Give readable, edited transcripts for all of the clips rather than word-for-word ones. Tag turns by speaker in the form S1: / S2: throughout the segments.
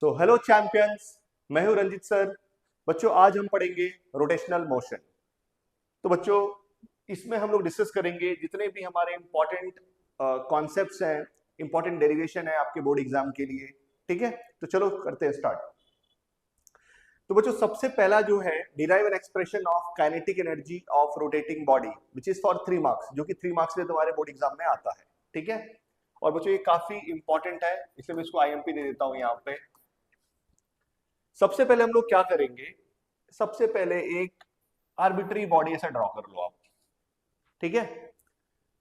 S1: तो hello champions, मैं हूं रंजित सर। बच्चों, आज हम पढ़ेंगे रोटेशनल मोशन। तो बच्चों, इसमें हम लोग डिस्कस करेंगे जितने भी हमारे इंपॉर्टेंट कॉन्सेप्ट्स हैं, इंपॉर्टेंट डेरिवेशन है आपके बोर्ड एग्जाम के लिए। ठीक है, तो चलो करते हैं स्टार्ट। तो बच्चों, सबसे पहला जो है derive an expression of kinetic energy of rotating body which is for 3 marks, जो कि 3 मार्क्स में तुम्हारे बोर्ड एग्जाम में आता है। ठीक है, और बच्चों ये काफी इंपॉर्टेंट है, इसलिए मैं इसको आईएमपी दे देता हूं यहाँ पे। सबसे पहले हम लोग क्या करेंगे, सबसे पहले एक आर्बिट्री बॉडी ऐसा ड्रॉ कर लो आप। ठीक है,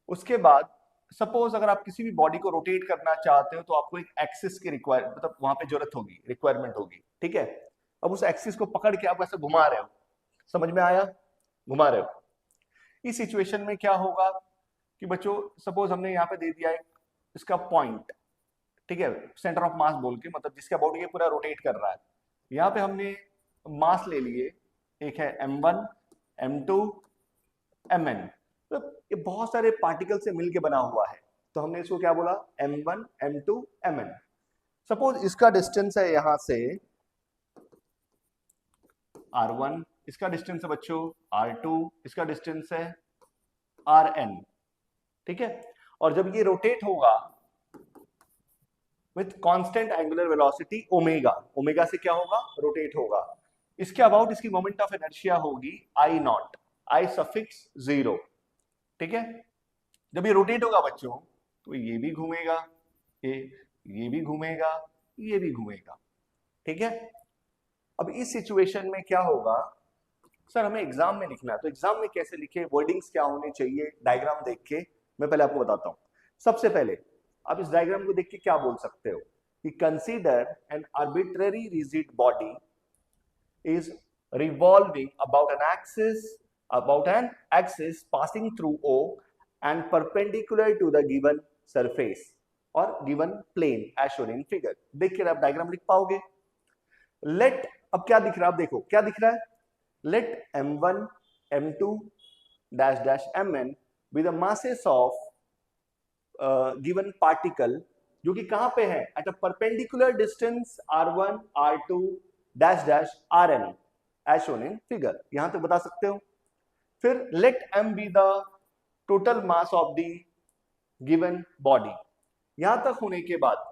S1: उसके बाद सपोज अगर आप किसी भी बॉडी को रोटेट करना चाहते हो तो आपको एक एक्सिस की मतलब वहां पे जरूरत होगी, रिक्वायरमेंट होगी। ठीक है, अब उस एक्सिस को पकड़ के आप ऐसे घुमा रहे हो, समझ में आया? घुमा रहे हो। इस सिचुएशन में क्या होगा कि बच्चों, सपोज हमने यहाँ पे दे दिया एक इसका पॉइंट, ठीक है, सेंटर ऑफ मास बोल के, मतलब जिसका बॉडी ये पूरा रोटेट कर रहा है। यहाँ पे हमने मास ले लिए, एक है m1, m2, mn। तो ये बहुत सारे पार्टिकल से मिलके बना हुआ है, तो हमने इसको क्या बोला, m1, m2, mn। सपोज इसका डिस्टेंस है यहां से r1, इसका डिस्टेंस है बच्चों r2, इसका डिस्टेंस है rn। ठीक है, और जब ये रोटेट होगा with constant angular velocity omega, omega से क्या होगा, रोटेट होगा। इसके अबाउट इसकी मोमेंट ऑफ इनर्शिया होगी आई नॉट, आई सफिक्स 0। ठीक है, जब ये रोटेट होगा बच्चों तो ये भी घूमेगा, ये भी घूमेगा, ये भी घूमेगा। ठीक है, अब इस सिचुएशन में क्या होगा, सर हमें एग्जाम में लिखना है, तो एग्जाम में कैसे लिखे, वर्डिंग्स क्या होने चाहिए, डायग्राम देख के मैं पहले आपको बताता हूं। सबसे पहले आप इस डायग्राम को देख के क्या बोल सकते हो कि consider N arbitrary rigid body is revolving about an axis passing through O and perpendicular to the given surface or given plane as shown in figure। देख के आप डायग्राम लिख पाओगे। लेट, अब क्या दिख रहा है, आप देखो क्या दिख रहा है, late m1 m2 dash dash mn with the masses of given particle, जो कि कहां पे है, at a perpendicular distance r1 r2 dash dash rn as shown in figure. यहां तक बता सकते हो। फिर let m be the total mass of the given body. यहां तक होने के बाद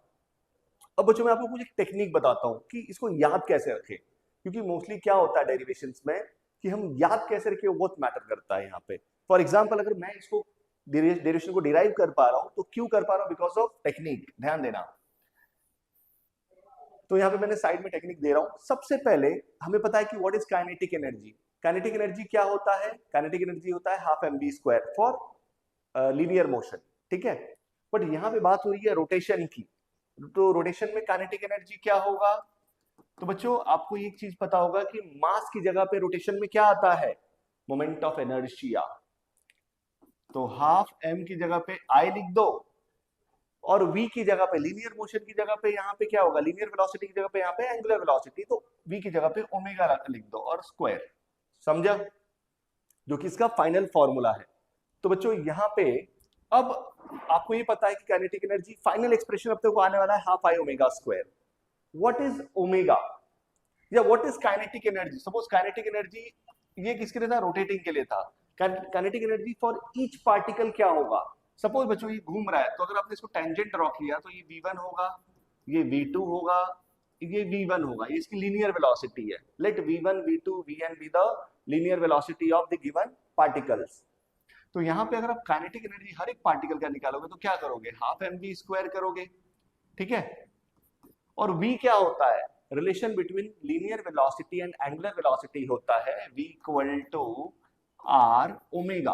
S1: अब बच्चों मैं आपको कुछ एक टेक्निक बताता हूं कि इसको याद कैसे रखें, क्योंकि मोस्टली क्या होता है डेरिवेशंस में कि हम याद कैसे रखें वो बहुत मैटर करता है यहाँ पे। फॉर एग्जाम्पल, अगर मैं इसको डेरिवेशन को डिराइव कर पा रहा हूं तो क्यों कर पा रहा हूं, बिकॉज ऑफ टेक्निक। ध्यान देना, तो यहाँ पे मैंने साइड में टेक्निक दे रहा हूं। सबसे पहले हमें पता है कि what is kinetic energy. Kinetic energy क्या होता है, काइनेटिक एनर्जी होता है half mv² for linear motion. ठीक है, बट यहाँ पे बात हो रही है रोटेशन की, तो रोटेशन में काइनेटिक एनर्जी क्या होगा। तो बच्चों आपको एक चीज पता होगा कि मास की जगह पे रोटेशन में क्या आता है, मोमेंट ऑफ इनर्शिया। तो हाफ m की जगह पे I लिख दो, और v की जगह पे, लीनियर मोशन की जगह पे यहाँ पे क्या होगा, लीनियर वेलोसिटी की जगह पे यहाँ पे एंगुलर वेलोसिटी, तो v की जगह पे ओमेगा लिख दो और स्क्वायर। समझा, जो कि इसका फाइनल फॉर्मूला है। तो बच्चों यहाँ पे अब आपको ये पता है कि काइनेटिक एनर्जी फाइनल एक्सप्रेशन अब तक आने वाला है half I omega square. What is omega या what is kinetic energy. Suppose kinetic energy ये किसके लिए था, रोटेटिंग के लिए था। Kinetic energy for each particle क्या होगा। सपोज बच्चों ये घूम रहा है, तो अगर आपने इसको टेंजेंट ड्रॉ किया तो ये v1 होगा, ये v2 होगा, ये v1 होगा, ये इसकी लीनियर वेलोसिटी है। Let v1 v2 vn be the linear velocity of the given particles. तो यहाँ पे अगर आप काइनेटिक एनर्जी हर एक पार्टिकल का निकालोगे तो क्या करोगे, हाफ mv² करोगे। ठीक है, और v क्या होता है, relation between linear velocity and angular velocity होता है v equal to r omega.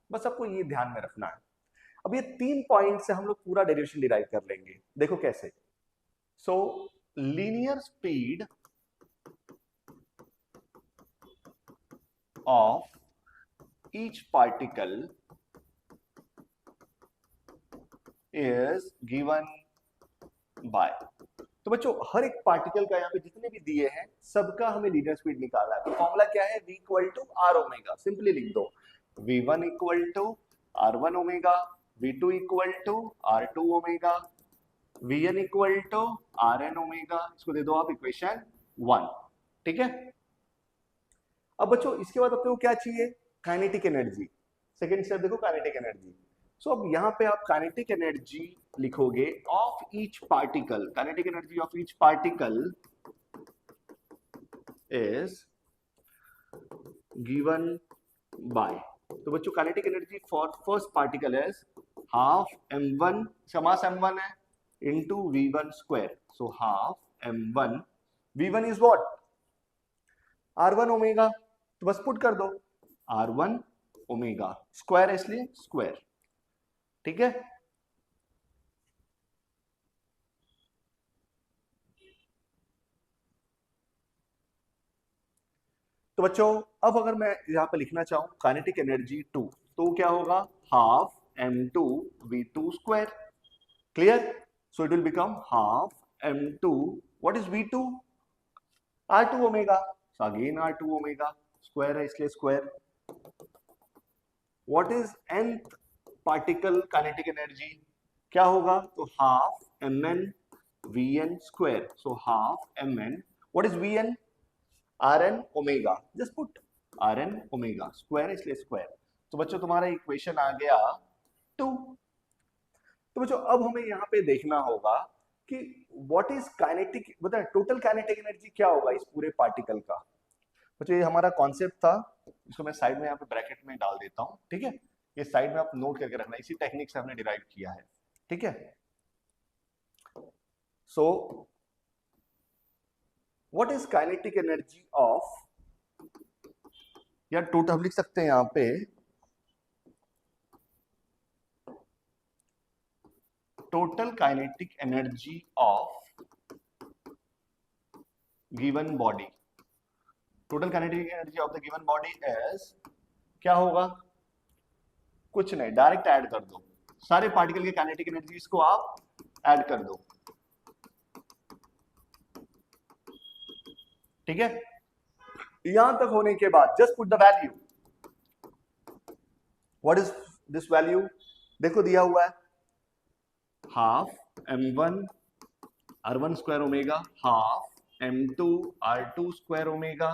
S1: बस आपको ये ध्यान में रखना है। अब ये 3 पॉइंट से हम लोग पूरा डेरिवेशन डिराइव कर लेंगे। देखो कैसे। सो linear speed of each particle is given bye, तो बच्चों हर एक पार्टिकल का यहाँ पे जितने भी दिए हैं सबका हमें लीनियर स्पीड निकालना है। तो फॉर्मूला क्या है, v equal to r omega. Simply लिख दो v1 equal to r1 omega, v2 equal to r2 omega, v n equal to r n omega, इसको दे दो आप इक्वेशन 1, ठीक है। अब बच्चों इसके बाद अपने को क्या चाहिए, काइनेटिक एनर्जी। सेकेंड स्टेप देखो काइनेटिक एनर्जी। सो अब यहाँ पे आप काइनेटिक एनर्जी लिखोगे of each particle, kinetic energy of each particle is given bye, तो बच्चों kinetic energy for first particle is half m1, mass m1 है, into v1 square, so half m1, v1 is what, r1 omega, तो बस put कर दो r1 omega, square है इसलिए square, ठीक है। तो बच्चों अब अगर मैं यहां पे लिखना चाहूं काइनेटिक एनर्जी 2, तो क्या होगा, half m2 v2 square, clear. So it will become half m2, what is v2, r2 omega, so again r2 omega, square है इसलिए square. What is nth particle kinetic energy, क्या होगा, तो half mn vn square, so half mn, what is vn, rn omega, just put rn omega, square इसलिए square. तो बच्चों तुम्हारा equation आ गया 2। तो बच्चों अब हमें यहाँ पे देखना होगा कि व्हाट इज काइनेटिक, बताए टोटल काइनेटिक एनर्जी क्या होगा इस पूरे पार्टिकल का। बच्चों ये हमारा कॉन्सेप्ट था, इसको मैं साइड में यहाँ पे ब्रैकेट में डाल देता हूँ, ठीक है। ये साइड में आप नोट करके रखना, इसी टेक्निक से हमने डिराइव किया है, ठीक है। So what is kinetic energy of, या टोटल लिख सकते हैं यहां पे, total kinetic energy of given body, total kinetic energy of the given body is, क्या होगा, कुछ नहीं, डायरेक्ट ऐड कर दो सारे पार्टिकल के काइनेटिक एनर्जीज को, आप ऐड कर दो, ठीक है। यहां तक होने के बाद just put the value, what is this value, देखो दिया हुआ है half m1 r1 square omega, half m2 r2 square omega,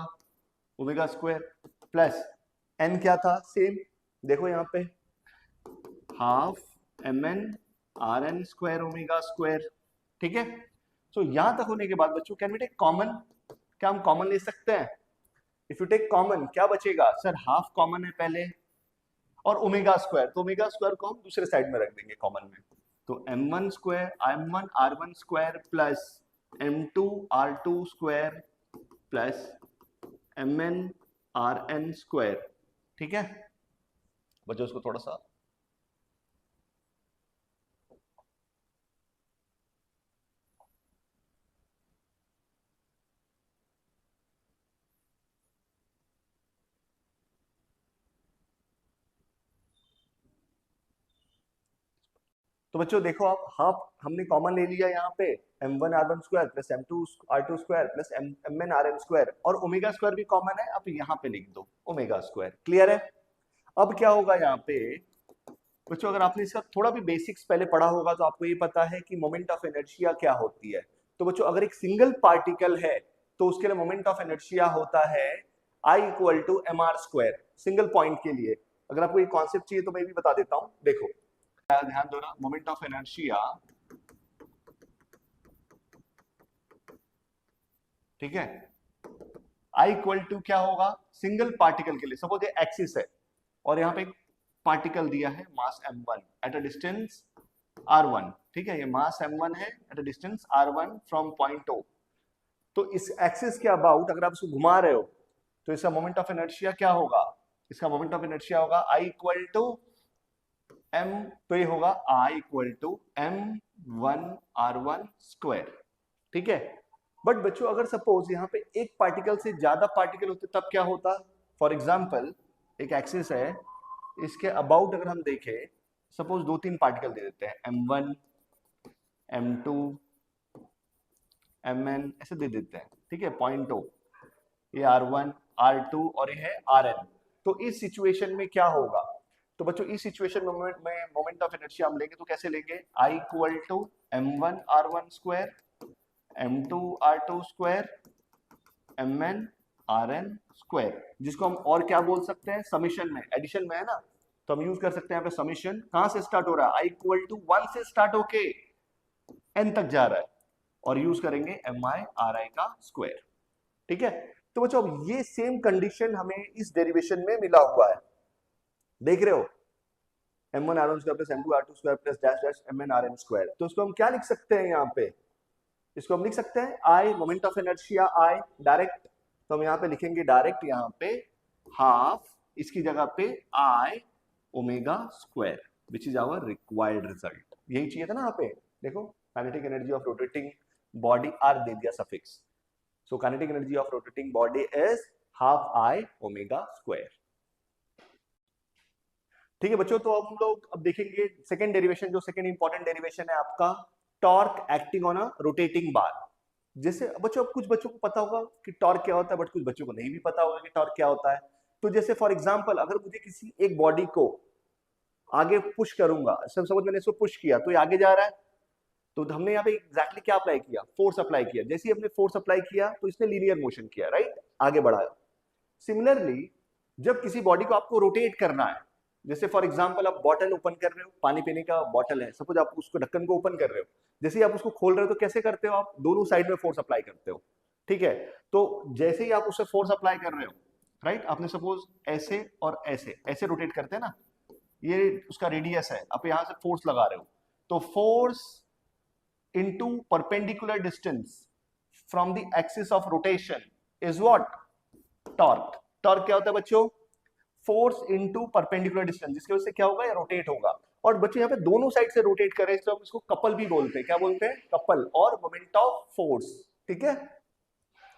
S1: omega square, plus n क्या था, सेम देखो यहाँ पे half mn rn square omega square, ठीक है। सो यहां तक होने के बाद बच्चों कैन वी टेक कॉमन, क्या हम कॉमन ले सकते हैं, इफ यू टेक कॉमन क्या बचेगा, सर हाफ कॉमन है पहले और ओमेगा स्क्वायर, तो ओमेगा स्क्वायर को हम दूसरे साइड में रख देंगे कॉमन में, तो m1 स्क्वायर m1 r1 स्क्वायर plus m2 r2 square plus mn rn square, ठीक है। बच्चों उसको थोड़ा सा तो बच्चों देखो आप हाफ हमने कॉमन ले लिया यहाँ पे, m1 r1 स्क्वायर plus m2 r2 square plus mn rn square, और ओमेगा स्क्वायर भी कॉमन है, आप यहाँ पे लिख दो ओमेगा स्क्वायर, क्लियर है। अब क्या होगा यहाँ पे बच्चों, अगर आपने इसका थोड़ा भी बेसिक्स पहले पढ़ा होगा तो आपको ये पता है कि मोमेंट ऑफ इनर्शिया क्या होती है। तो बच्चों अगर एक सिंगल पार्टिकल है तो उसके लिए मोमेंट ऑफ इनर्शिया होता है I equal to mr square, single point के लिए। अगर आपको ये कॉन्सेप्ट चाहिए तो मैं भी बता देता हूं, देखो ध्यान दो ना, मोमेंट ऑफ इनर्शिया, ठीक है, I इक्वल टू क्या होगा, सिंगल पार्टिकल के लिए सपोज ये एक्सिस है और यहाँ पे एक पार्टिकल दिया है मास m1 at a distance r1, ठीक है, ये मास m1 है at a distance r1 from point O। तो इस एक्सिस के अबाउट अगर आप इसको घुमा रहे हो तो इसका मोमेंट ऑफ इनर्शिया क्या होगा, इसका मोमेंट ऑफ इनर्शिया होगा I इक्वल टू m, तो ये होगा I equal to m1 r1 square, ठीक है। बट बच्चों अगर सपोज यहाँ पे एक पार्टिकल से ज्यादा पार्टिकल होते तब क्या होता, फॉर एग्जाम्पल एक एक्सिस है, इसके अबाउट अगर हम देखें सपोज 2-3 पार्टिकल दे देते हैं m1 m2 mn ऐसे दे देते हैं, ठीक है, पॉइंट O, ये r1 r2 और ये है rn। तो इस सिचुएशन में क्या होगा, तो बच्चों इस सिचुएशन में मोमेंट ऑफ इनर्शिया हम लेंगे तो कैसे लेंगे, I equal to m1 r1 square m2 r2 square mn rn square, जिसको हम और क्या बोल सकते हैं, समीशन में, एडिशन में है ना, तो हम यूज कर सकते हैं यहाँ पे समीशन। कहां से स्टार्ट हो रहा है, I इक्वल टू 1 से स्टार्ट होके n तक जा रहा है, और यूज करेंगे mi ri का स्क्वायर। ठीक है, तो बच्चों अब ये सेम कंडीशन हमें इस डेरिवेशन में मिला हुआ है, देख रहे हो, m1 r1 स्क्वायर plus m2 r2 square plus dash dash mn rn square. तो इसको हम क्या लिख सकते हैं यहाँ पे, इसको हम लिख सकते हैं I moment of inertia I direct, तो हम यहाँ पे लिखेंगे डायरेक्ट यहाँ पे हाफ, इसकी जगह पे I omega square, which is our required result. यही चाहिए था ना यहाँ पे, देखो kinetic energy of rotating body R दे दिया suffix, so kinetic energy of rotating body is half I omega square. ठीक है बच्चों, तो अब हम लोग अब देखेंगे सेकंड डेरिवेशन, जो सेकंड इंपॉर्टेंट डेरिवेशन है आपका torque acting on a rotating bar. जैसे बच्चों, अब कुछ बच्चों को पता होगा कि टॉर्क क्या होता है, बट कुछ बच्चों को नहीं भी पता होगा कि टॉर्क क्या होता है। तो जैसे फॉर एग्जांपल, अगर मुझे किसी एक बॉडी को आगे पुश करूंगा, सब समझ, मैंने इसको पुश किया तो ये आगे जा रहा है, तो हमने यहाँ पे एग्जैक्टली क्या अप्लाई किया, फोर्स अप्लाई किया। जैसे ही हमने फोर्स अप्लाई किया तो इसने लीनियर मोशन किया, राइट, आगे बढ़ाया। सिमिलरली जब किसी बॉडी को आपको रोटेट करना है, जैसे फॉर एग्जांपल आप बॉटल ओपन कर रहे हो, पानी पीने का बॉटल है, सपोज आप उसको ढक्कन को ओपन कर रहे हो, जैसे ही आप उसको खोल रहे हो तो कैसे करते हो, आप दोनों साइड में फोर्स अप्लाई करते हो। ठीक है, तो जैसे ही आप उसे फोर्स अप्लाई कर रहे हो, राइट, आपने सपोज ऐसे और ऐसे ऐसे रोटेट करते हैं ना, ये उसका रेडियस है, आप यहां से फोर्स लगा रहे हो, तो force into perpendicular distance from the axis of rotation is what, torque. Torque क्या होता है बच्चों, फोर्स इनटू परपेंडिकुलर डिस्टेंस, जिसकी वजह से क्या होगा, ये रोटेट होगा। और बच्चे यहाँ पे दोनों साइड से रोटेट करें, तो हम इसको कपल भी बोलते हैं, क्या बोलते हैं, कपल, और मोमेंट ऑफ फोर्स। ठीक है,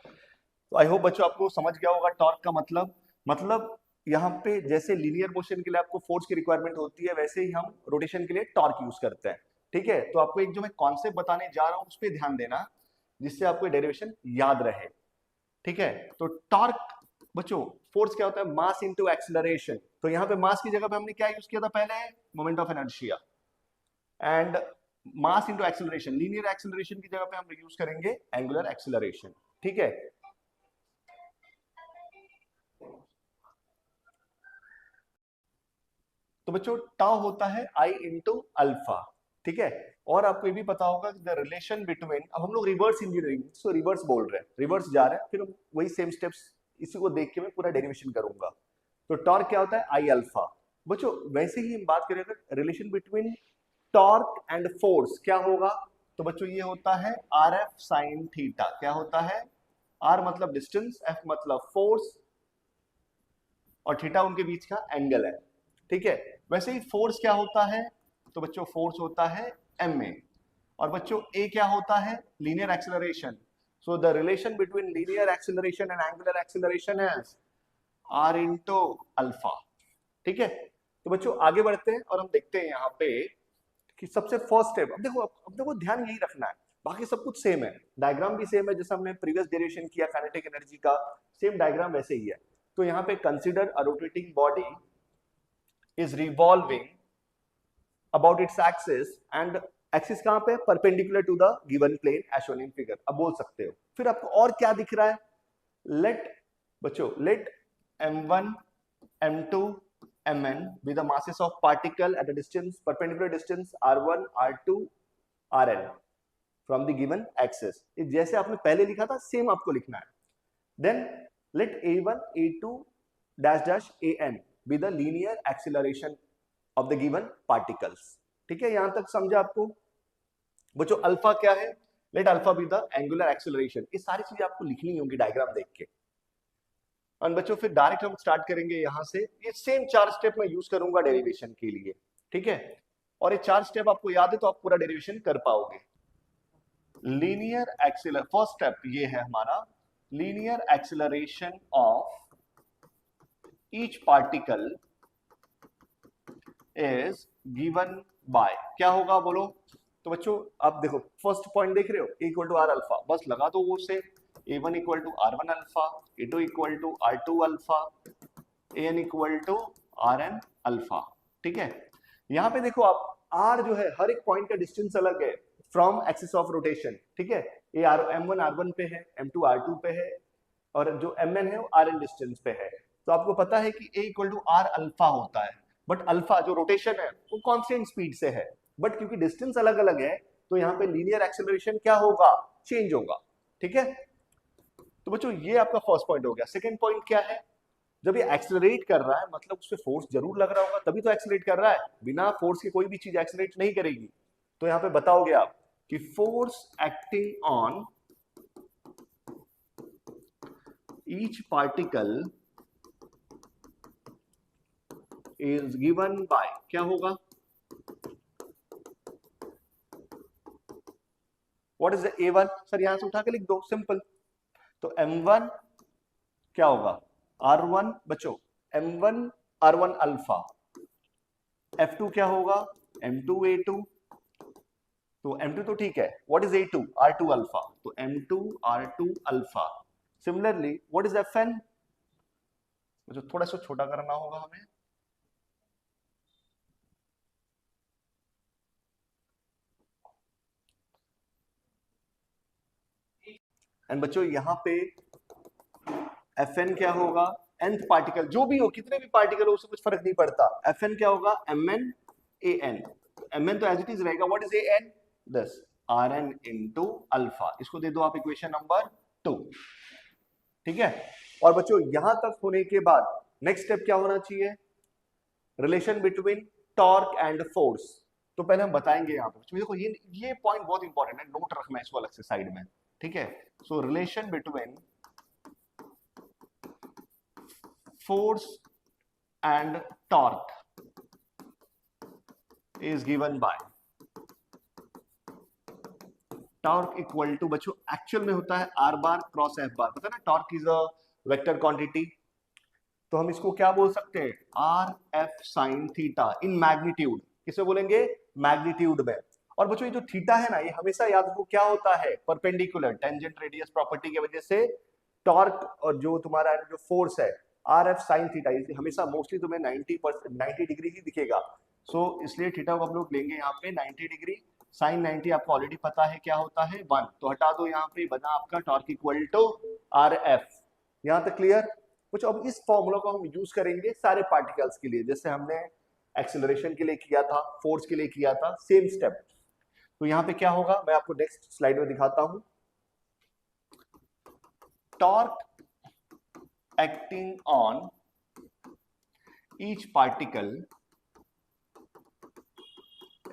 S1: तो आई होप बच्चों आपको समझ गया होगा टॉर्क का मतलब यहाँ पे जैसे लीनियर मोशन के लिए आपको फोर्स की रिक्वायरमेंट होती है, वैसे ही हम रोटेशन के लिए टॉर्क यूज करते हैं। ठीक है, तो आपको एक जो मैं कॉन्सेप्ट बताने जा रहा हूं उस पर ध्यान देना, जिससे आपको डेरिवेशन याद रहे। ठीक है, तो टॉर्क बच्चों, फोर्स क्या होता है, मास इनटू एक्सीलरेशन। तो यहाँ पे मास की जगह पे हमने क्या यूज किया था पहले, moment of inertia, and mass into acceleration, linear acceleration की जगह पे हम यूज करेंगे एंगुलर एक्सीलरेशन। ठीक है, तो बच्चों टाउ होता है I इंटू अल्फा। ठीक है, और आपको ये भी पता होगा कि द रिलेशन बिटवीन, अब हम लोग रिवर्स इंजीनियरिंग, इसको रिवर्स बोल रहे हैं, रिवर्स जा रहे हैं, फिर हम वही सेम स्टेप्स, इसी को देख के मैं पूरा डेरिवेशन करूंगा। तो टॉर्क क्या होता है, I अल्फा। बच्चों वैसे ही हम बात करें relation between torque and force क्या होगा, तो बच्चों ये होता है RF साइन थीटा। क्या होता है, R मतलब डिस्टेंस, F मतलब फोर्स, और थीटा उनके बीच का एंगल है। ठीक है, वैसे ही फोर्स क्या होता है, तो बच्चों फोर्स होता है ma, और बच्चों a क्या होता है, linear acceleration. So the relation between linear acceleration and angular acceleration is r into alpha. ठीक है, तो बच्चों आगे बढ़ते हैं और हम देखते हैं यहाँ पे कि सबसे फर्स्ट स्टेप, अब देखो ध्यान यही रखना है, बाकी सब कुछ सेम है, डायग्राम भी सेम है, जैसा हमने प्रीवियस डेरिवेशन किया काइनेटिक एनर्जी का, सेम डायग्राम वैसे ही है। तो यहाँ पे consider a rotating body is revolving about its axis and axis कहां पे, perpendicular to the given plane as shown in figure। अब बोल सकते हो, फिर आपको और क्या दिख रहा है, let बच्चों let m1 m2 mn be the masses of particle at a distance, perpendicular distance r1 r2 rn from the given axis। जैसे आपने पहले लिखा था सेम आपको लिखना है। then let a1 a2 dash dash an be the linear acceleration of the given particles। ठीक है, यहां तक समझा आपको बच्चों। अल्फा क्या है, let alpha be the angular acceleration. ये सारी चीजें आपको लिखनी होंगी डायग्राम देख के। और बच्चों फिर डायरेक्ट हम स्टार्ट करेंगे यहां से, ये सेम 4 स्टेप मैं यूज करूंगा डेरिवेशन के लिए। ठीक है, और ये 4 स्टेप आपको याद है तो आप पूरा डेरिवेशन कर पाओगे। लीनियर एक्सेलर, फर्स्ट स्टेप ये है हमारा, linear acceleration of each particle is given by, क्या होगा बोलो। तो बच्चों आप देखो फर्स्ट पॉइंट देख रहे हो, A equal to R alpha, बस लगा दो वो से, A1 equal to R1 alpha, A2 equal to R2 alpha, AN equal to RN alpha. ठीक है। यहाँ पे देखो आप आर जो है हर एक पॉइंट का डिस्टेंस अलग है फ्रॉम एक्सिस ऑफ रोटेशन, ठीक है। ये M1 R1 पे है, M2 R2 पे है, और जो Mn है वो Rn डिस्टेंस पे है। तो आपको पता है कि A equal to R alpha होता है, बट अल्फा जो रोटेशन है वो कांस्टेंट स्पीड से है, बट क्योंकि डिस्टेंस अलग अलग है तो यहाँ पे लीनियर एक्सेलरेशन क्या होगा, चेंज होगा, ठीक है। तो बच्चों ये आपका फर्स्ट पॉइंट हो गया। सेकंड पॉइंट क्या है, जब ये एक्सेलरेट कर रहा है मतलब उस पे फोर्स जरूर लग रहा होगा तभी तो एक्सेलरेट कर रहा है, बिना फोर्स के कोई भी चीज एक्सेलरेट नहीं करेगी। तो यहाँ पे बताओगे आप कि force acting on each particle is given by, क्या होगा, what is the A1, sir यहां से उठा के लिख दो, सिंपल। तो M1 क्या होगा, R1 बच्चों, M1 R1 अल्फा, F2 क्या होगा, M2 A2, तो M2 तो ठीक है, what is A2, R2 alpha, तो M2 R2 alpha. Similarly what is Fn, जो थोड़ा सा छोटा करना होगा हमें, एंड बच्चों यहाँ पे Fn क्या होगा, nth पार्टिकल जो भी हो, कितने भी पार्टिकल हो उससे कुछ फर्क नहीं पड़ता, Fn क्या होगा, Mn An, Mn तो एज इट इज रहेगा, what is An, this Rn into alpha, इसको दे दो आप इक्वेशन नंबर 2, ठीक है। और बच्चों यहां तक होने के बाद नेक्स्ट स्टेप क्या होना चाहिए, relation between torque and force. तो पहले हम बताएंगे यहाँ पे देखो, ये पॉइंट बहुत इंपॉर्टेंट है, नोट रखना इसको अलग से साइड में, ठीक है। So relation between force and torque is given by torque equal to, बच्चों एक्चुअल में होता है R bar cross F bar, पता है ना, torque is a vector quantity, तो हम इसको क्या बोल सकते हैं, R F sine theta in magnitude, किसे बोलेंगे, मैग्नीट्यूड में। और बच्चों ये जो थीटा है ना, ये हमेशा याद रखो क्या होता है, परपेंडिकुलर, टेंजेंट रेडियस प्रॉपर्टी की वजह से टॉर्क और जो तुम्हारा जो फोर्स है आर एफ साइन थीटा, हमेशा मोस्टली तुम्हें 90 डिग्री ही दिखेगा। सो इसलिए थीटा को हम लोग लेंगे यहाँ पे 90 डिग्री, साइन 90 आपको ऑलरेडी पता है क्या होता है 1, तो हटा दो, यहाँ पे बना आपका torque equal to R F. यहाँ तक क्लियर। कुछ अब इस फॉर्मूला को हम यूज करेंगे सारे पार्टिकल्स के लिए, जैसे हमने एक्सेलरेशन के लिए किया था, फोर्स के लिए किया था, सेम स्टेप। तो यहाँ पे क्या होगा, मैं आपको नेक्स्ट स्लाइड में दिखाता हूं। Torque acting on each particle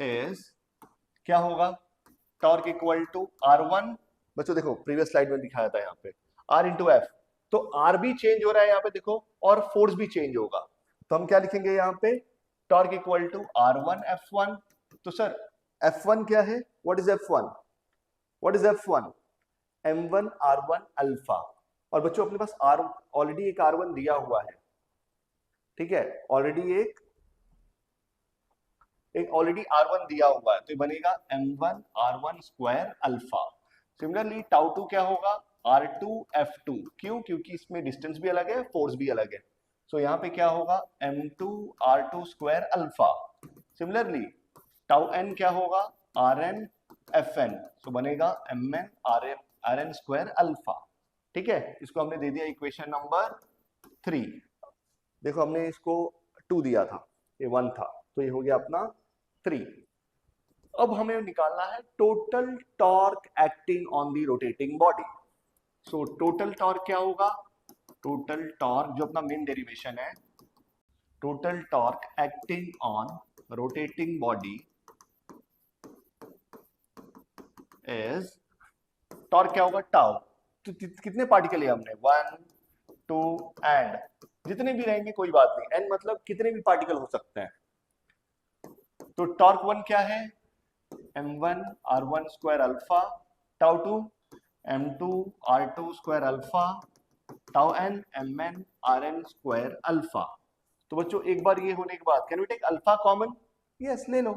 S1: is, क्या होगा, टॉर्क इक्वल टू R1, बच्चों देखो प्रीवियस स्लाइड में दिखाया था यहाँ पे R इंटू एफ, तो R भी चेंज हो रहा है यहाँ पे देखो, और फोर्स भी चेंज होगा, तो हम क्या लिखेंगे यहाँ पे, torque equal to R1 F1। तो सर F1 क्या है, what is F1, what is F1, M1 R1 alpha. और बच्चों अपने पास R ऑलरेडी एक R1 दिया हुआ है, ठीक है, ऑलरेडी एक ऑलरेडी R1 दिया हुआ है, तो ये बनेगा M1 R1 square alpha. Similarly tau 2 क्या होगा, R2 F2, क्यों, क्योंकि इसमें डिस्टेंस भी अलग है, फोर्स भी अलग है, सो यहाँ पे क्या होगा, M2 R2 square alpha. Similarly tau n क्या होगा, Rn Fn, सो बनेगा Mn Rn स्क्वायर अल्फा, ठीक है। इसको हमने दे दिया इक्वेशन नंबर 3। देखो हमने इसको 2 दिया था, ये 1 था, तो ये हो गया अपना 3। अब हमें निकालना है total torque acting on the rotating body. So total torque क्या होगा, टोटल टॉर्क जो अपना मेन डेरिवेशन है, total torque acting on rotating body is, torque क्या होगा, टाउ, तो कितने पार्टिकल है हमने, 1 2 एंड जितने भी रहेंगे कोई बात नहीं, एन मतलब कितने भी पार्टिकल हो सकते हैं। तो टॉर्क 1 क्या है, M1 R1 square alpha, tau 2 M2 R2 square alpha, tau n Mn Rn square alpha. तो बच्चों एक बार ये होने के बाद can we take alpha common, yes ले लो,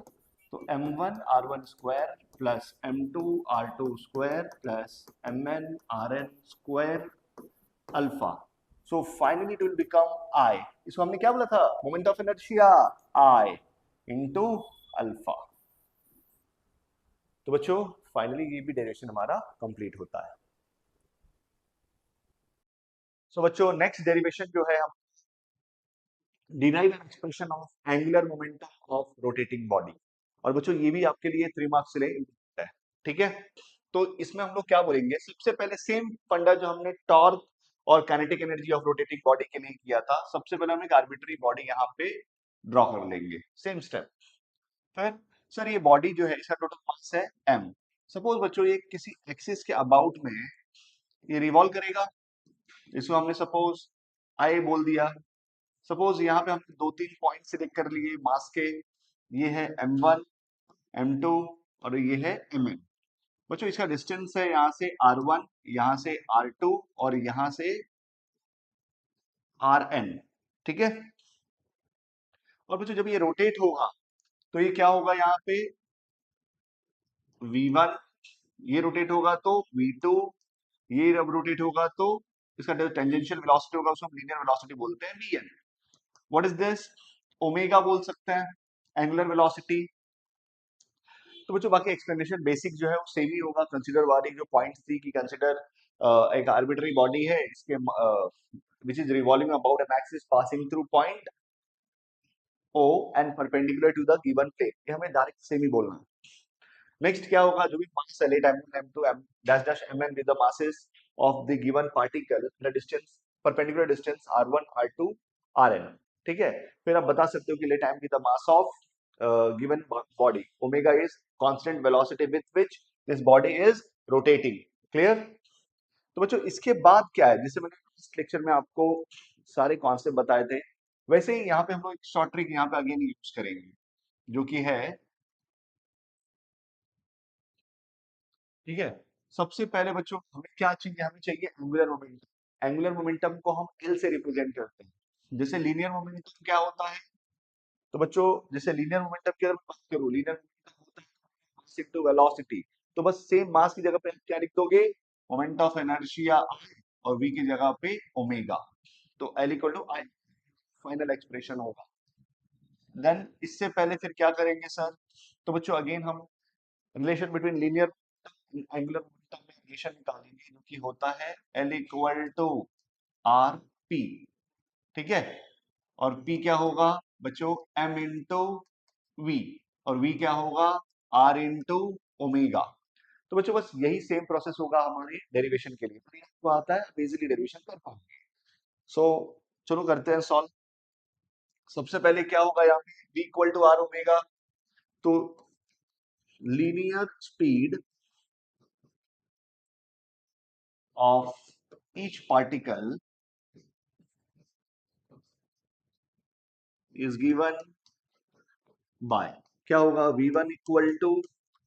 S1: तो M1 R1 स्क्वायर plus M2 R2 square plus Mn Rn square alpha. So finally it will become I, इसको हमने क्या बोला था, moment of inertia I, into alpha. तो बच्चों फाइनली ये भी डेरिवेशन हमारा कंप्लीट होता है। सो बच्चों नेक्स्ट डेरिवेशन जो है, हम derive an expression of angular momentum of rotating body. और बच्चों ये भी आपके लिए 3 मार्क्स के लिए important है, ठीक है। तो इसमें हम लोग क्या बोलेंगे, सबसे पहले सेम फंडा जो हमने टॉर्क और kinetic energy of rotating body के लिए किया था, सबसे पहले हम एक आर्बिट्री बॉडी यहाँ पे ड्रॉ कर लेंगे, सेम स्टेप। फिर सर ये बॉडी जो है इसका टोटल मास है m। सपोज बच्चों ये किसी एक्सिस के अबाउट में ये रिवॉल्व करेगा, इसको हमने सपोज आई बोल दिया। सपोज यहाँ पे हमने 2-3 पॉइंट सिलेक्ट कर लिए मास के, ये है m1 m2 और ये है mn। बच्चों इसका डिस्टेंस है यहाँ से r1, यहाँ से r2 और यहाँ से rn, ठीक है। और बच्चों जब ये रोटेट होगा तो ये क्या होगा, यहाँ पे v1, ये रोटेट होगा तो v2, ये जब रोटेट होगा तो इसका जो टेंजेंशियल वेलोसिटी होगा उसको हम लीनियर वेलोसिटी बोलते हैं vn। What is this, omega बोल सकते हैं एंगुलर वेलोसिटी। तो बच्चों बाकी एक्सप्लेनेशन बेसिक जो है वो सेम ही होगा। कंसीडर वाली जो पॉइंट्स थी कि कंसीडर एक आर्बिट्री बॉडी है, इसके which is revolving about an axis passing through point O and perpendicular to the given plane, ये हमें डायरेक्ट सेम ही बोलना है। नेक्स्ट क्या होगा, जो भी मास है late m1 m2 m dash dash mn with the masses of the given particle the distance perpendicular distance r1 r2 rn, ठीक है। फिर आप बता सकते हो कि late m be the mass of given body, omega is constant velocity with which this body is rotating, clear। तो बच्चों इसके बाद क्या है, जैसे मैंने इस लेक्चर में आपको सारे कॉन्सेप्ट बताए थे, वैसे ही यहाँ पे हम लोग एक शॉर्ट ट्रिक यहाँ पे अगेन यूज करेंगे, जो कि है, ठीक है। सबसे पहले बच्चों हमें क्या चाहिए, हमें चाहिए एंगुलर मोमेंटम। एंगुलर मोमेंटम को हम एल से रिप्रेजेंट करते हैं। जैसे लीनियर मोमेंटम क्या होता है, तो बच्चों जैसे लीनियर मोमेंटम की अगर बात करूं, लीनियर मोमेंटम होता है मास इनटू वेलोसिटी। तो बस सेम मास की जगह पे आप क्या लिख दोगे, मोमेंट ऑफ इनर्शिया और v की जगह पे ओमेगा। तो L equal to I final expression होगा। देन इससे पहले फिर क्या करेंगे सर, तो बच्चों अगेन हम relation between linear angular momentum में रिलेशन निकालेंगे, जो कि होता है L equal to R P, ठीक है। और P क्या होगा बच्चों, M इंटू वी, और V क्या होगा R इंटू ओमेगा। तो बच्चों बस यही सेम प्रोसेस होगा हमारे डेरिवेशन के लिए, तो ये आपको आता है, आप इजीली डेरिवेशन कर पाओगे। सो चलो करते हैं सॉल्व। सबसे पहले क्या होगा यहाँ पे, V equal to R omega, तो linear speed of each particle is given by, क्या होगा, v1 equal to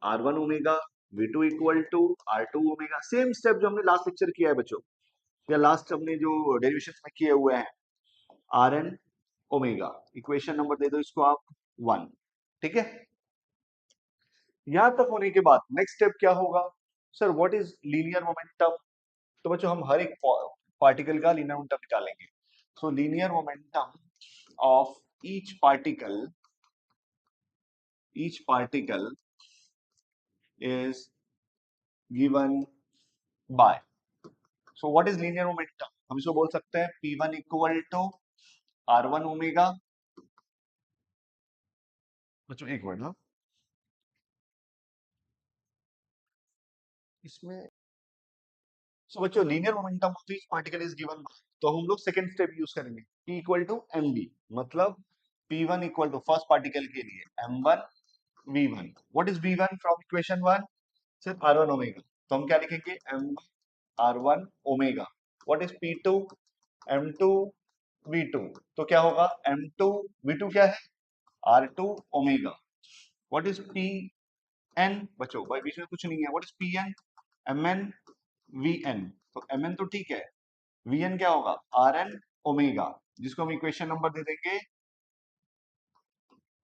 S1: r1 omega, v2 equal to r2 omega. Same step जो हमने लास्ट लेक्चर किया है बच्चों, या लास्ट हमने जो डेरिवेशन में किए हुए हैं, rn ओमेगा। इक्वेशन नंबर दे दो इसको आप 1, ठीक है। यहां तक होने के बाद नेक्स्ट स्टेप क्या होगा, sir what is linear momentum. तो बच्चों हम हर एक पार्टिकल का लीनियर मोमेंटम निकालेंगे। सो linear momentum of each particle, each particle is given by, so what is linear momentum, हम इसको बोल सकते हैं P1 equal to R1 omega. बच्चों एक मिनट ना, इसमें सो बच्चों linear momentum of each particle is given bye, तो हम लोग सेकंड स्टेप यूज करेंगे, P इक्वल टू mb, मतलब P1 equal to first particle के लिए m1 v1। What is v1 from equation 1, सिर्फ R1 ओमेगा, तो हम क्या लिखेंगे m1 R1 omega. What is P2 m2 v2, तो क्या होगा m2 v2 क्या है R2 omega. What is Pn, बच्चों भाई बीच में कुछ नहीं है, what is Pn, Mn Vn, तो Mn तो ठीक है, Vn क्या होगा Rn ओमेगा, जिसको हम इक्वेशन नंबर दे देंगे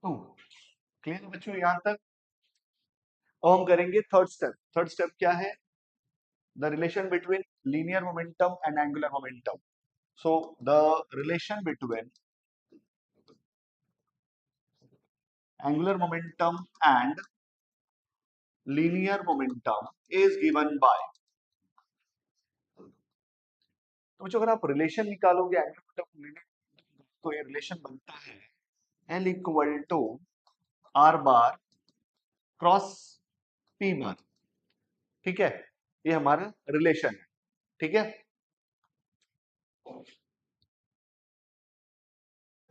S1: 2। क्लियर बच्चों यहां तक। अब हम करेंगे थर्ड स्टेप। थर्ड स्टेप क्या है, the relation between linear momentum and angular momentum. So the relation between angular momentum and linear momentum is given bye, तो बच्चों अगर आप रिलेशन निकालोगे एंगुलर मोमेंटम तो ये रिलेशन बनता है L equal to R bar cross P bar, ठीक है, ये हमारा रिलेशन है, ठीक है।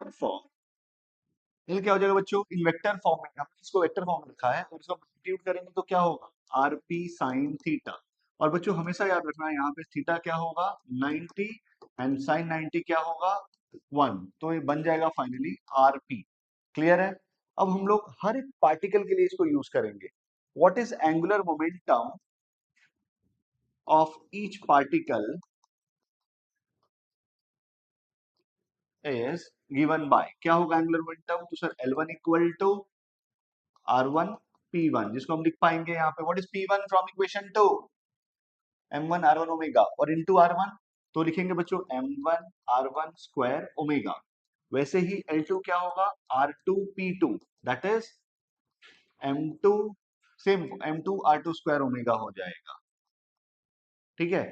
S1: फॉर्म ये क्या हो जाएगा बच्चों, इन वेक्टर फॉर्म में हमने इसको वेक्टर फॉर्म में रखा है और इसको सब्स्टिट्यूट करेंगे तो क्या होगा, आर पी साइन थीटा। और बच्चों हमेशा याद रखना है यहाँ पे थीटा क्या होगा 90 एंड साइन 90 क्या होगा 1, तो ये बन जाएगा फाइनली आर पी। क्लियर है। अब हम लोग हर एक पार्टिकल के लिए इसको यूज करेंगे। What is angular momentum of each particle is given by, क्या होगा एंगुलर मोमेंटम, तो sir L1 equal to R1 P1, जिसको हम लिख पाएंगे यहाँ पे what is P1 from equation 2 M1 R1 omega और इनटू R1, तो लिखेंगे बच्चों M1 R1 स्क्वायर ओमेगा। वैसे ही L2 क्या होगा R2 P2 that is M2 same M2 R2 square omega हो जाएगा, ठीक है।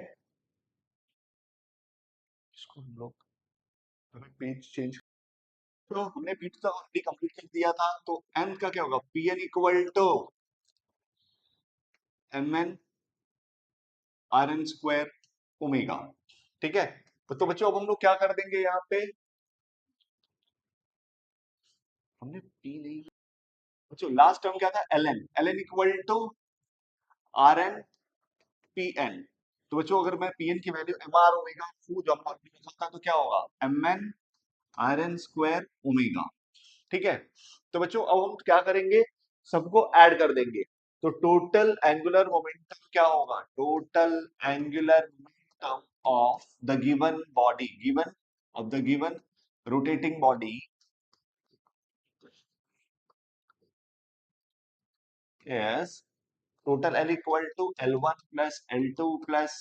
S1: इसको हम लोग पेज चेंज, तो हमने पेज तो ऑलरेडी कंप्लीट कर दिया था, तो M का क्या होगा Pn equal to Mn Rn square omega, ठीक है। तो बच्चों अब हम लोग क्या कर देंगे यहाँ पे, हमने पी नहीं, बच्चों लास्ट टर्म क्या था Ln equal to Rn Pn, तो बच्चों अगर मैं Pn की वैल्यू mr ओमेगा फू जब सकता तो क्या होगा Mn Rn स्क्वायर ओमेगा, ठीक है। तो बच्चों अब हम क्या करेंगे, सबको ऐड कर देंगे, तो टोटल एंगुलर मोमेंटम क्या होगा, total angular momentum of the given body, given of the given rotating body is total L equal to L1 plus L2 plus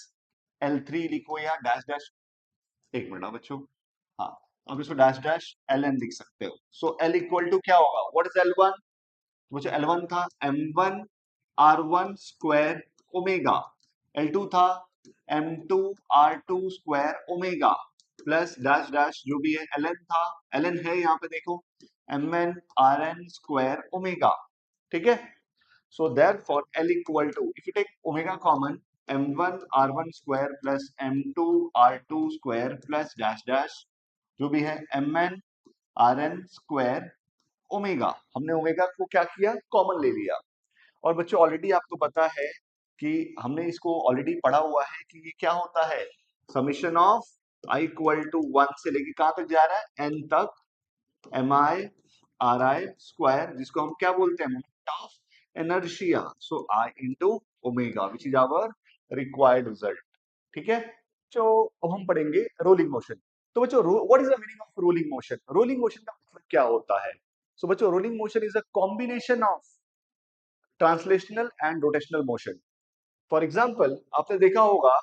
S1: L3 लिखो या डैश डैश, एक मिनट बच्चों, हाँ अब इसको डैश डैश Ln लिख सकते हो। सो L इक्वल टू क्या होगा, व्हाट इज L1, मुझे L1 था M1 R1 square omega, L2 था M2 R2 square omega plus dash dash जो भी है Ln था, Ln है यहाँ पे देखो Mn Rn स्क्वायर ओमेगा, ठीक है। So therefore L equal to, if you take omega common, M1 R1 square plus M2 R2 square plus dash dash जो भी है Mn Rn square ओमेगा, हमने ओमेगा को क्या किया कॉमन ले लिया। और बच्चों ऑलरेडी आपको पता है कि हमने इसको ऑलरेडी पढ़ा हुआ है कि ये क्या होता है, summation of I equal to 1 से लेके कहां तक जा रहा है n तक, Mi Ri स्क्वायर, जिसको हम क्या बोलते हैं moment of inertia, so I into omega which is our required result, ठीक है। तो अब हम पढ़ेंगे रोलिंग मोशन। तो बच्चों what is the meaning of rolling motion, rolling motion का मतलब क्या होता है। सो बच्चों rolling motion is a combination of translational and rotational motion. For example आपने देखा होगा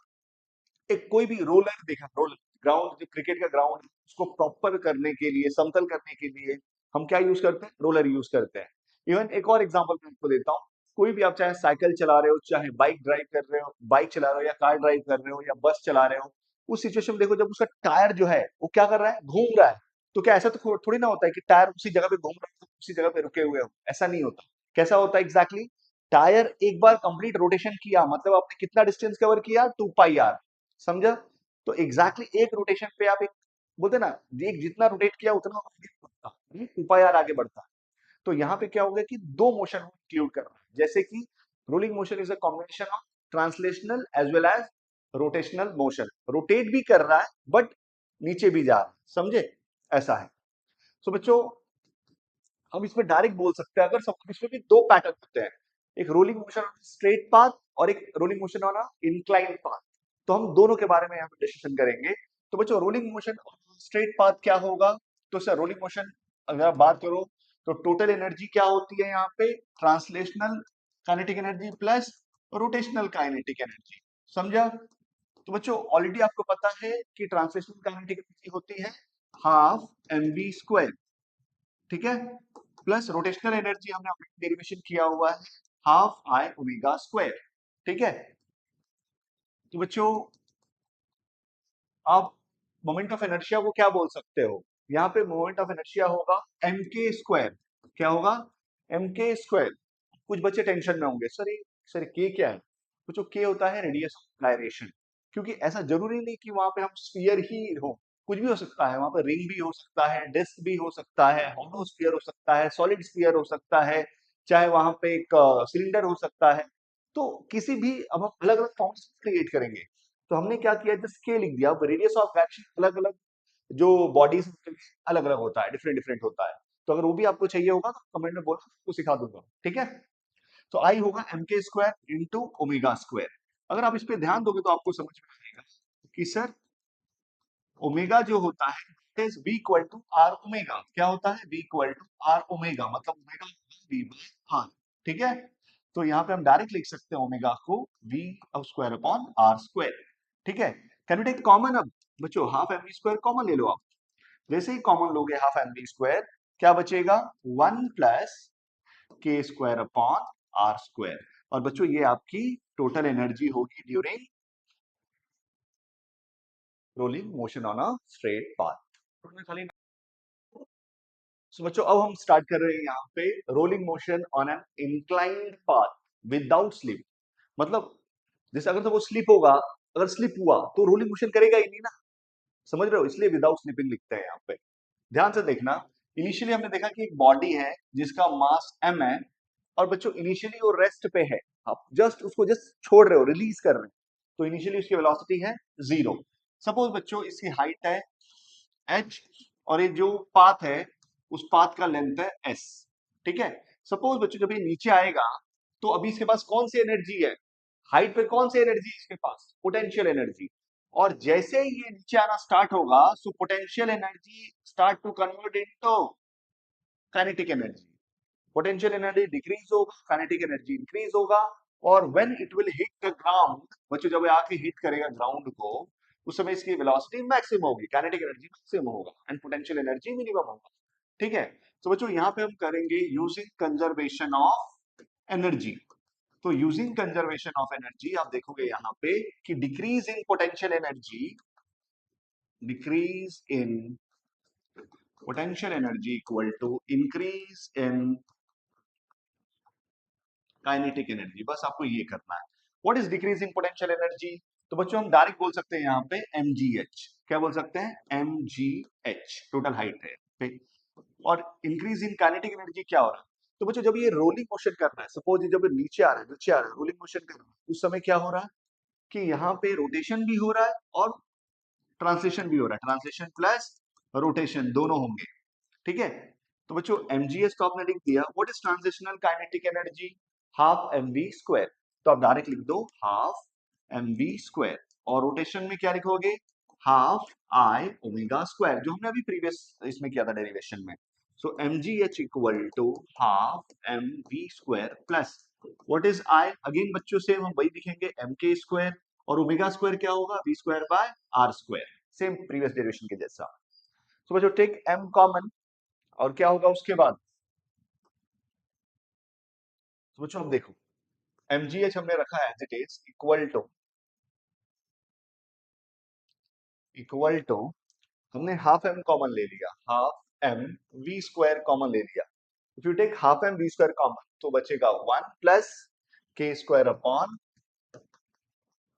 S1: एक कोई भी रोलर देखा, रोलर ग्राउंड जो क्रिकेट का ग्राउंड उसको प्रॉपर करने के लिए, समतल करने के लिए हम क्या यूज करते हैं, रोलर यूज करते हैं। इवन एक और एग्जांपल मैं आपको देता हूँ, कोई भी आप चाहे साइकिल चला रहे हो, चाहे बाइक ड्राइव कर रहे हो, बाइक चला रहे हो या कार ड्राइव कर रहे हो या बस चला रहे हो, उस सिचुएशन में देखो जब उसका टायर जो है वो क्या कर रहा है, घूम रहा है, तो क्या ऐसा तो थोड़ी ना होता है कि टायर उसी जगह पे घूम रहा है उसी जगह पे रुके हुए हो, ऐसा नहीं होता। कैसा होता है एग्जैक्टली, टायर एक बार कंप्लीट रोटेशन किया मतलब आपने कितना डिस्टेंस कवर किया 2πr, समझा। तो एग्जैक्टली एक रोटेशन पे आप एक बोलते ना, एक जितना रोटेट किया उतना आगे बढ़ता, 2πr आगे बढ़ता। तो यहाँ पे क्या हो गया कि दो मोशन इंक्लूड कर रहा है, जैसे कि rolling motion is a combination of translational as well as rotational motion, rotate भी कर रहा है बट नीचे भी जा रहा है, समझे, ऐसा है। सो बच्चों हम इसमें डायरेक्ट बोल सकते हैं, अगर सब इसमें भी दो पैटर्न होते हैं, एक rolling motion on straight path और एक rolling motion on incline path, तो हम दोनों के बारे में यहाँ पे डिस्कशन करेंगे। तो बच्चों rolling motion on straight path क्या होगा, तो सर रोलिंग मोशन अगर आप बात करो तो टोटल एनर्जी क्या होती है यहाँ पे, translational kinetic energy plus rotational kinetic energy, समझा। तो बच्चों ऑलरेडी आपको पता है कि ट्रांसलेशनल काइनेटिक एनर्जी होती है हाफ mv स्क्वायर, ठीक है। प्लस रोटेशनल एनर्जी हमने डेरिवेशन किया हुआ है हाफ आई ओमेगा स्क्वायर, ठीक है। तो बच्चों आप मोमेंट ऑफ इनर्शिया को क्या बोल सकते हो, यहाँ पे मोमेंट ऑफ इनर्शिया होगा एम के स्क्वायर। क्या होगा? एम के स्क्वायर। कुछ बच्चे टेंशन में होंगे, सर के क्या है? तो जो के होता है रेडियस ऑफ गायरेशन, क्योंकि ऐसा जरूरी नहीं कि वहां पे हम स्फीयर ही हो, कुछ भी हो सकता है, वहां पर रिंग भी हो सकता है, डिस्क भी हो सकता है, होलो स्फीयर हो सकता है, सॉलिड स्फीयर हो सकता है, चाहे वहां पे एक सिलेंडर हो सकता है। तो किसी भी, अब हम अलग अलग फॉर्म्स क्रिएट करेंगे, तो हमने क्या किया, जस्ट के लिख दिया। रेडियस ऑफ गायरेशन अलग अलग जो बॉडीज अलग अलग होता है, डिफरेंट डिफरेंट होता है। तो अगर वो भी आपको चाहिए होगा तो कमेंट में बोलो, आपको सिखा दूंगा, ठीक है। तो आई होगा एम के स्क्वायर इंटू ओमेगा स्क्वायर। अगर आप इस पे ध्यान दोगे तो आपको समझ में आएगा कि सर ओमेगा जो होता है is v equal to R omega. क्या होता है? V equal to R omega, मतलब ओमेगा बी बाय आर, ठीक है। तो यहाँ पे हम डायरेक्ट लिख सकते हैं ओमेगा को v square upon R square, ठीक है। Can we take common? अब बच्चों half M we square common ले लो आप। जैसे ही कॉमन लोगे हाफ एम वी स्क्वायर, क्या बचेगा? 1 plus K square upon R square. और बच्चों ये आपकी टोटल एनर्जी होगी during rolling motion on a straight path. खाली सो बच्चों अब हम स्टार्ट कर रहे हैं यहाँ पे rolling motion on an inclined path without slip. मतलब जैसे अगर तो वो स्लिप होगा, अगर स्लिप हुआ तो रोलिंग मोशन करेगा ही नहीं ना, समझ रहे हो? इसलिए विदाउट स्लिपिंग लिखते हैं यहाँ पे। ध्यान से देखना, इनिशियली हमने देखा कि एक बॉडी है जिसका मास m है, और बच्चों इनिशियली वो रेस्ट पे है, आप जस्ट उसको जस्ट छोड़ रहे हो, रिलीज कर रहे हो, तो इनिशियली उसकी वेलोसिटी है 0। सपोज बच्चों इसकी हाइट है h, और ये जो पाथ है उस पाथ का लेंथ है s, ठीक है। सपोज बच्चों जब ये नीचे आएगा तो अभी इसके पास कौन सी एनर्जी है? हाइट पे कौन सी एनर्जी है इसके पास? Potential energy. और जैसे ही ये नीचे आना स्टार्ट होगा, so potential energy start to convert into kinetic energy. Potential energy decrease होगा, काइनेटिक एनर्जी इंक्रीज होगा। और when it will hit the ground, बच्चों जब ये आके हिट करेगा ग्राउंड को, उस समय इसकी वेलोसिटी मैक्सिमम होगी, काइनेटिक एनर्जी मैक्सिमम होगा एंड पोटेंशियल एनर्जी मिनिमम होगा, ठीक है। तो बच्चों यहाँ पे हम करेंगे यूजिंग कंजर्वेशन ऑफ एनर्जी। तो यूजिंग कंजर्वेशन ऑफ एनर्जी आप देखोगे यहाँ पे कि decrease in potential energy, decrease in potential energy equal to increase in kinetic energy. बस आपको ये करना है। What is decreasing potential energy? तो बच्चों हम डायरेक्ट बोल सकते हैं यहाँ पे mgh। क्या बोल सकते हैं? mgh टोटल हाइट है पे। और इंक्रीज इन काइनेटिक एनर्जी क्या हो रहा है? तो बच्चों जब ये रोलिंग मोशन कर रहा है, सपोज ये जब नीचे आ रहा है, नीचे आ रहा है, रोलिंग मोशन कर रहा है, उस समय क्या हो रहा है कि यहाँ पे रोटेशन भी हो रहा है और ट्रांसलेशन भी हो रहा है। ट्रांसलेशन प्लस रोटेशन दोनों होंगे, ठीक है। तो बच्चों mgs तो आपने लिख दिया। What is translational kinetic energy? Half M we square. तो आप डायरेक्ट लिख दो हाफ एम वी स्क्वायर, और रोटेशन में क्या लिखोगे? हाफ आई ओमेगा स्क्वायर, जो हमने अभी प्रीवियस इसमें किया था डेरिवेशन में। So M G H equal to half M we square plus what is I? Again बच्चों से हम वही लिखेंगे एम के स्क्वायर, और ओमेगा स्क्वायर क्या होगा? V square by R square, same previous derivation के जैसा। तो बच्चों टेक m कॉमन, और क्या होगा उसके बाद? तो बच्चों अब देखो mgh हमने रखा है as it is equal to हमने हाफ m कॉमन ले लिया, half m v square common ले लिया। If you take half m v square common तो बचेगा 1 plus K square upon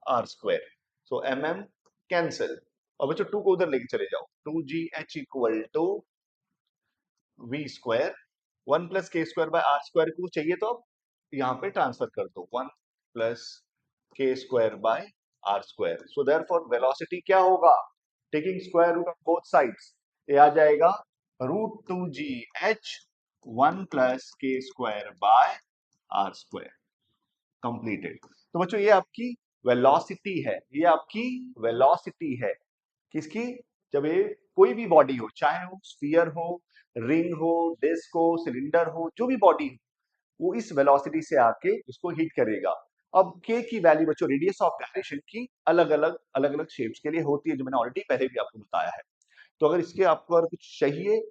S1: R square. So mm cancel, और बच्चों 2 को उधर लेके चले जाओ, 2gh equal to v square 1 plus K square by R square को चाहिए तो अब यहाँ पे ट्रांसफर कर दो, 1 plus K square by R square. So therefore velocity क्या होगा? Taking square root of both sides, ये आ जाएगा root 2gh 1 plus K square by R square. Completed. तो बच्चों ये आपकी वेलोसिटी है, ये आपकी वेलोसिटी है किसकी? जब ये कोई भी बॉडी हो, चाहे वो स्फीयर हो, रिंग हो, डिस्क हो, सिलेंडर हो, जो भी बॉडी हो, वो इस वेलोसिटी से आके इसको हिट करेगा। अब के की वैल्यू बच्चों रेडियस ऑफ गायरेशन की अलग अलग शेप्स के लिए होती है, जो मैंने ऑलरेडी पहले भी आपको बताया है। तो अगर इसके आपको अगर कुछ चाहिए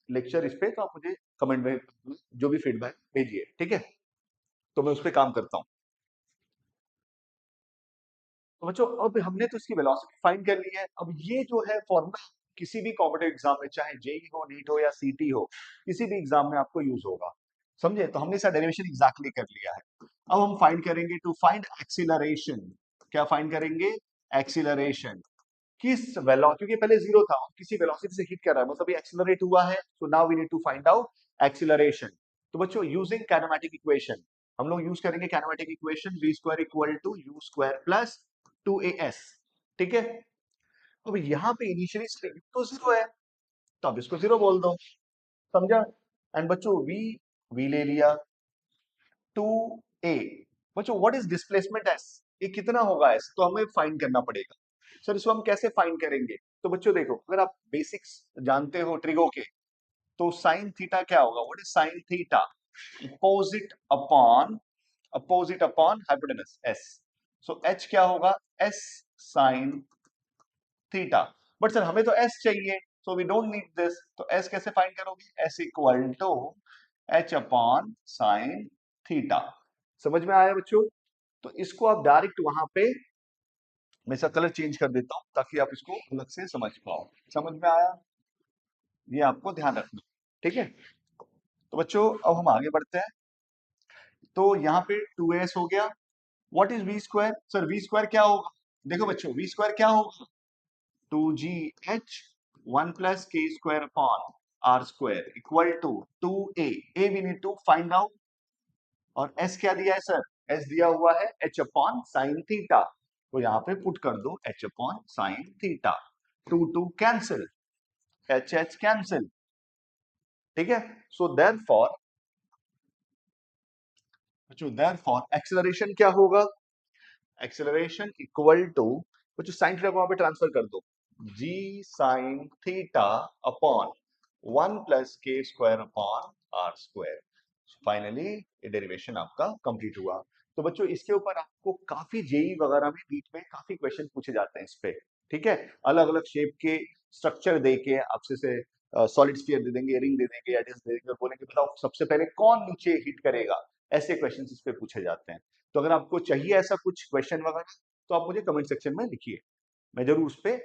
S1: लेक्चर इस पे, तो आप मुझे कमेंट में जो भी फीडबैक भेजिए, ठीक है। तो मैं उस पर काम करता हूँ। तो बच्चों अब हमने तो इसकी वेलोसिटी फाइंड कर ली है। अब ये जो है फॉर्मूला किसी भी कॉम्पिटिटिव एग्जाम में, चाहे जेई हो, नीट हो या सीटी हो, किसी भी एग्जाम में आपको यूज होगा, समझे। तो हमने इसका डेरिवेशन एग्जैक्टली कर लिया है। अब हम फाइंड करेंगे टू फाइंड एक्सीलरेशन। क्या फाइंड करेंगे? एक्सीलरेशन। किस वेलो, क्योंकि पहले जीरो था, किसी वेलोसिटी से हिट कर रहा है, मतलब ये एक्सीलरेट हुआ है। So now we need to find out acceleration. तो बच्चों यूजिंग काइनेमेटिक इक्वेशन, हम लोग यूज करेंगे kinematic equation, v square equal to u square plus 2as, ठीक है। अब यहाँ पे इनिशियली स्ट्रिंग तो जीरो है, तो अब इसको जीरो बोल दो, समझा। एंड बच्चों v ले लिया, 2a। बच्चों व्हाट इज डिस्प्लेसमेंट s, ये कितना होगा s, तो हमें फाइंड करना पड़ेगा। सर इसको हम कैसे फाइंड करेंगे? तो बच्चों देखो, अगर आप बेसिक्स जानते हो ट्रिगो के, तो साइन थीटा क्या होगा? What is sine theta? Opposite upon hypotenuse s। सो h क्या होगा? s sine theta. But sir हमें तो s चाहिए, so we don't need this. तो s कैसे फाइंड करोगे? s equal to h upon sine theta. समझ में आया बच्चों? तो इसको आप डायरेक्ट वहां पे, मैं इसका कलर चेंज कर देता हूं ताकि आप इसको अलग से समझ पाओ। समझ में आया? ये आपको ध्यान रखना, ठीक है। तो बच्चों अब हम आगे बढ़ते हैं। तो यहाँ पे 2s हो गया। What is v square? Sir v square क्या होगा? देखो बच्चों, वी स्क्वायर क्या होगा? 2gh 1 plus K square upon R square equal to 2a। A we need to find out. और s क्या दिया है सर? s दिया हुआ है h अपॉन साइन थीटा। तो यहाँ पे पुट कर दो h upon sine theta. 2 cancel, h cancel, ठीक है। सो देयरफॉर एक्सेलरेशन क्या होगा? एक्सेलरेशन इक्वल टू, कुछ साइन थीटा को वहां पे ट्रांसफर कर दो, g sine theta upon 1 plus K square upon R square. Finally ये डेरिवेशन आपका कंप्लीट हुआ। तो बच्चों इसके ऊपर आपको काफी जेई वगैरह में बीच में काफी क्वेश्चन पूछे जाते हैं इस पे, ठीक है। अलग अलग शेप के स्ट्रक्चर देके आपसे से सॉलिड स्फीयर दे देंगे, रिंग दे देंगे, डिस्क दे देंगे, और बोलेंगे बताओ सबसे पहले कौन नीचे हिट करेगा। ऐसे क्वेश्चन इस पे पूछे जाते हैं। तो अगर आपको चाहिए ऐसा कुछ क्वेश्चन वगैरह, तो आप मुझे कमेंट सेक्शन में लिखिए, मैं जरूर उस पे